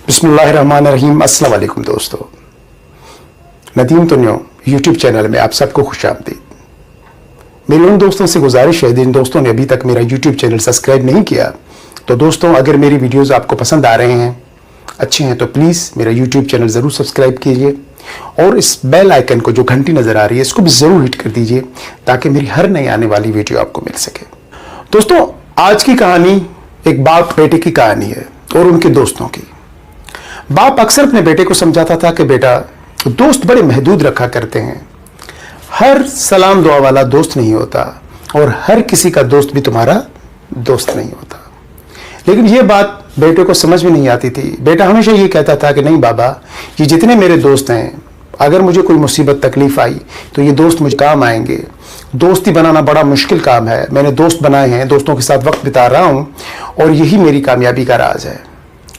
बिस्मिल्लाहिर्रहमानिर्रहीम। अस्सलाम वालेकुम दोस्तों, नदीम तुन्यो यूट्यूब चैनल में आप सबको खुशामदीद। मेरे उन दोस्तों से गुजारिश है जिन दोस्तों ने अभी तक मेरा यूट्यूब चैनल सब्सक्राइब नहीं किया, तो दोस्तों अगर मेरी वीडियोस आपको पसंद आ रहे हैं, अच्छे हैं, तो प्लीज़ मेरा यूट्यूब चैनल ज़रूर सब्सक्राइब कीजिए और इस बेल आइकन को जो घंटी नज़र आ रही है इसको भी ज़रूर हिट कर दीजिए ताकि मेरी हर नई आने वाली वीडियो आपको मिल सके। दोस्तों, आज की कहानी एक बाप बेटे की कहानी है और उनके दोस्तों की। बाप अक्सर अपने बेटे को समझाता था कि बेटा, दोस्त बड़े महदूद रखा करते हैं, हर सलाम दुआ वाला दोस्त नहीं होता और हर किसी का दोस्त भी तुम्हारा दोस्त नहीं होता। लेकिन ये बात बेटे को समझ में नहीं आती थी। बेटा हमेशा ये कहता था कि नहीं बाबा, ये जितने मेरे दोस्त हैं, अगर मुझे कोई मुसीबत तकलीफ आई तो ये दोस्त मुझे काम आएंगे। दोस्ती बनाना बड़ा मुश्किल काम है, मैंने दोस्त बनाए हैं, दोस्तों के साथ वक्त बिता रहा हूँ और यही मेरी कामयाबी का राज है,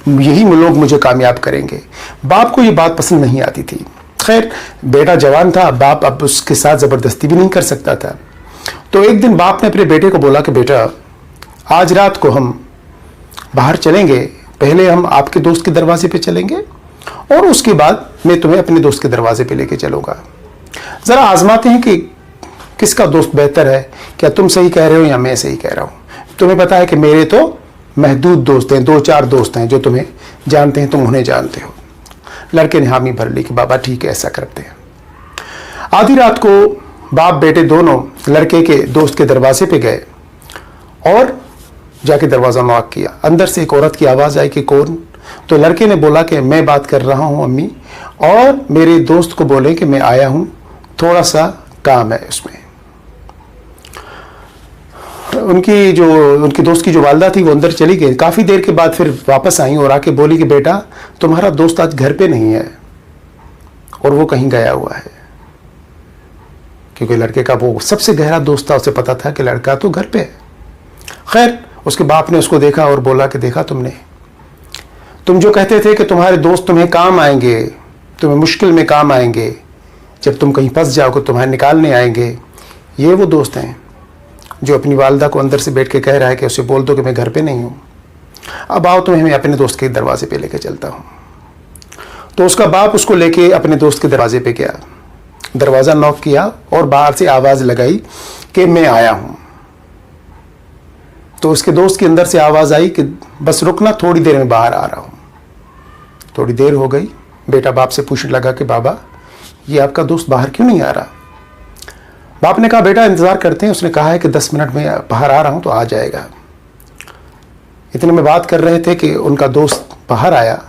यही लोग मुझे कामयाब करेंगे। बाप को ये बात पसंद नहीं आती थी। खैर, बेटा जवान था, बाप अब उसके साथ ज़बरदस्ती भी नहीं कर सकता था। तो एक दिन बाप ने अपने बेटे को बोला कि बेटा, आज रात को हम बाहर चलेंगे, पहले हम आपके दोस्त के दरवाजे पे चलेंगे और उसके बाद मैं तुम्हें अपने दोस्त के दरवाजे पे लेके चलूँगा। ज़रा आजमाते हैं कि किसका दोस्त बेहतर है, क्या तुम सही कह रहे हो या मैं सही कह रहा हूँ। तुम्हें पता है कि मेरे तो महदूद दोस्त हैं, 2-4 दोस्त हैं जो तुम्हें जानते हैं, तुम उन्हें जानते हो। लड़के ने हामी भर ली कि बाबा ठीक है, ऐसा करते हैं। आधी रात को बाप बेटे दोनों लड़के के दोस्त के दरवाजे पे गए और जाके दरवाज़ा नॉक किया। अंदर से एक औरत की आवाज़ आई कि कौन? तो लड़के ने बोला कि मैं बात कर रहा हूँ अम्मी, और मेरे दोस्त को बोले कि मैं आया हूँ, थोड़ा सा काम है उसमें। उनकी दोस्त की जो वालदा थी वो अंदर चली गई। काफ़ी देर के बाद फिर वापस आई और आके बोली कि बेटा, तुम्हारा दोस्त आज घर पे नहीं है और वो कहीं गया हुआ है। क्योंकि लड़के का वो सबसे गहरा दोस्त था, उसे पता था कि लड़का तो घर पे है। खैर, उसके बाप ने उसको देखा और बोला कि देखा तुम जो कहते थे कि तुम्हारे दोस्त तुम्हें काम आएंगे, तुम्हें मुश्किल में काम आएंगे, जब तुम कहीं फंस जाओगे तुम्हारे निकालने आएंगे, ये वो दोस्त हैं जो अपनी वालदा को अंदर से बैठ के कह रहा है कि उसे बोल दो कि मैं घर पे नहीं हूँ, अब आओ तुम्हें मैं अपने दोस्त के दरवाजे पे लेके चलता हूँ। तो उसका बाप उसको लेके अपने दोस्त के दरवाजे पे गया, दरवाज़ा नॉक किया और बाहर से आवाज़ लगाई कि मैं आया हूँ। तो उसके दोस्त के अंदर से आवाज़ आई कि बस रुकना, थोड़ी देर में बाहर आ रहा हूँ। थोड़ी देर हो गई, बेटा बाप से पूछने लगा कि बाबा, ये आपका दोस्त बाहर क्यों नहीं आ रहा? बाप ने कहा बेटा इंतज़ार करते हैं, उसने कहा है कि 10 मिनट में बाहर आ रहा हूँ तो आ जाएगा। इतने में बात कर रहे थे कि उनका दोस्त बाहर आया।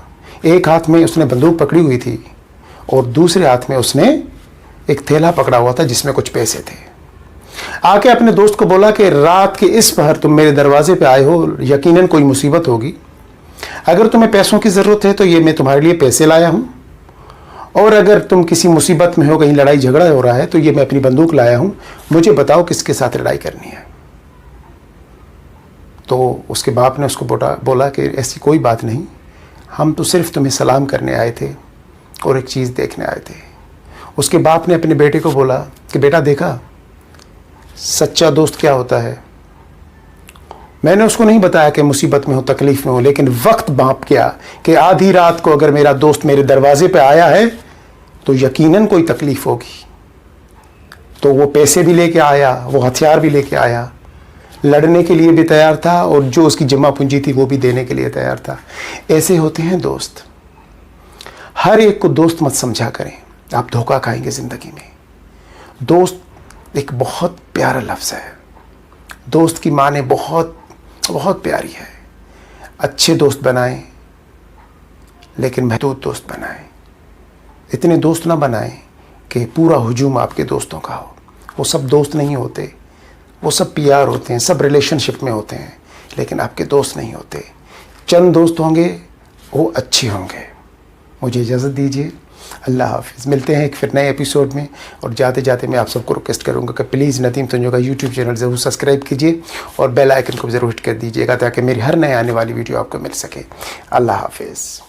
एक हाथ में उसने बंदूक पकड़ी हुई थी और दूसरे हाथ में उसने एक थैला पकड़ा हुआ था जिसमें कुछ पैसे थे। आके अपने दोस्त को बोला कि रात के इस पहर तुम मेरे दरवाजे पे आए हो, यकीनन कोई मुसीबत होगी। अगर तुम्हें पैसों की ज़रूरत है तो ये मैं तुम्हारे लिए पैसे लाया हूँ, और अगर तुम किसी मुसीबत में हो, कहीं लड़ाई झगड़ा हो रहा है, तो ये मैं अपनी बंदूक लाया हूँ, मुझे बताओ किसके साथ लड़ाई करनी है। तो उसके बाप ने उसको बोला कि ऐसी कोई बात नहीं, हम तो सिर्फ तुम्हें सलाम करने आए थे और एक चीज़ देखने आए थे। उसके बाप ने अपने बेटे को बोला कि बेटा देखा, सच्चा दोस्त क्या होता है। मैंने उसको नहीं बताया कि मुसीबत में हो, तकलीफ में हो, लेकिन वक्त बाप किया कि आधी रात को अगर मेरा दोस्त मेरे दरवाजे पे आया है तो यकीनन कोई तकलीफ होगी। तो वो पैसे भी लेके आया, वो हथियार भी लेके आया, लड़ने के लिए भी तैयार था और जो उसकी जमा पूंजी थी वो भी देने के लिए तैयार था। ऐसे होते हैं दोस्त। हर एक को दोस्त मत समझा करें, आप धोखा खाएंगे ज़िंदगी में। दोस्त एक बहुत प्यारा लफ्ज़ है, दोस्त की माने बहुत बहुत प्यारी है। अच्छे दोस्त बनाएं, लेकिन महदूद दोस्त बनाएं। इतने दोस्त ना बनाएं कि पूरा हुजूम आपके दोस्तों का हो। वो सब दोस्त नहीं होते, वो सब पीआर होते हैं, सब रिलेशनशिप में होते हैं, लेकिन आपके दोस्त नहीं होते। चंद दोस्त होंगे, वो अच्छे होंगे। मुझे इजाज़त दीजिए, अल्लाह हाफिज़। मिलते हैं एक फिर नए एपिसोड में, और जाते जाते मैं आप सबको रिक्वेस्ट करूंगा कि प्लीज़ नदीम तुन्यो का यूट्यूब चैनल ज़रूर सब्सक्राइब कीजिए और बेल आइकन को ज़रूर हिट कर दीजिएगा ताकि मेरी हर नए आने वाली वीडियो आपको मिल सके। अल्लाह हाफिज़।